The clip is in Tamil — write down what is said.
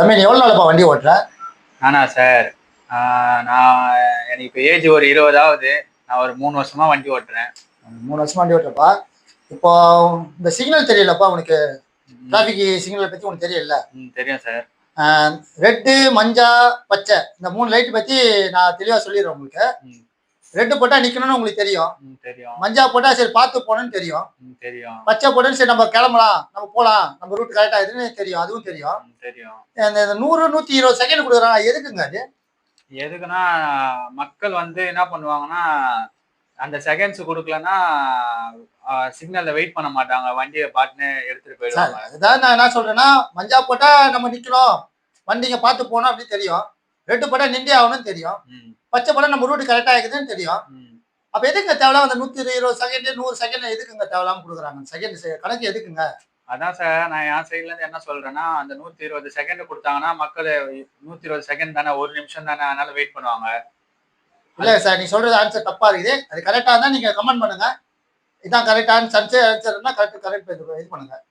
தம்பி நீ எவ்வளோ நாளப்பா வண்டி ஓட்டுற? நானா சார்? நான் எனக்கு இப்போ ஏஜ் ஒரு 20 ஆகுது. நான் ஒரு 3 வருஷமா வண்டி ஓட்டுறேன். 3 வருஷமா வண்டி ஓட்டுறப்பா. இப்போ இந்த சிக்னல் தெரியலப்பா உனக்கு? ம், டிராஃபிக் சிக்னலை பற்றி உனக்கு தெரியல. தெரியும் சார். ரெட்டு, மஞ்சா, பச்சை இந்த 3 லைட் பற்றி நான் தெளிவாக சொல்லிடுறேன் உங்களுக்கு. ம், ரெட்டு போட்டால் நிற்கணும்னு உங்களுக்கு தெரியும். தெரியும். மஞ்சா போட்டால் சரி பார்த்து போகணும்னு தெரியும். தெரியும். பச்சை போட்டோன்னு சரி நம்ம கிளம்பலாம், நம்ம போகலாம், நம்ம ரூட் கரெக்டாக இருக்குன்னு தெரியும், அதுவும் தெரியும். தெரியும். இந்த 100 120 செகண்ட் கொடுக்குறாங்க, எதுக்குங்க அது? எதுக்குன்னா, மக்கள் வந்து என்ன பண்ணுவாங்கன்னா, அந்த செகண்ட்ஸ் கொடுக்கலன்னா சிக்னல்ல வெயிட் பண்ண மாட்டாங்க. வண்டியை பாட்டுன்னு எடுத்துட்டு சார் போயிடுவாங்க. அதுதான் நான் என்ன சொல்றேன்னா, மஞ்சா போட்டா நம்ம நிக்கணும், வண்டிங்க பார்த்து போகணும் அப்படின்னு தெரியும். ரெட்டு போட்டா நின்றே ஆகணும்னு தெரியும். ம், பச்சை போட்டா நம்ம ரூட் கரெக்டா இருக்குதுன்னு தெரியும். ம். அப்ப எதுக்குங்க தேவையில்லாம அந்த 120 செகண்ட் 100 செகண்ட் எதுக்குங்க தேவையில்லாம கொடுக்குறாங்க? செகண்ட் கணக்கு எதுக்குங்க? அதான் சார், நான் என் சைட்ல இருந்து என்ன சொல்றேன்னா, அந்த 120 செகண்ட் கொடுத்தாங்கன்னா மக்கள் 120 செகண்ட் தானே, ஒரு நிமிஷம் தானே, அதனால வெயிட் பண்ணுவாங்க. இல்ல சார், நீ சொல்றது ஆன்சர் தப்பா இருக்குது. அது கரெக்டா இருந்தா நீங்க கமெண்ட் பண்ணுங்க. இதான் கரெக்டான ஆன்சர்னா கரெக்ட் கரெக்ட் இது பண்ணுங்க.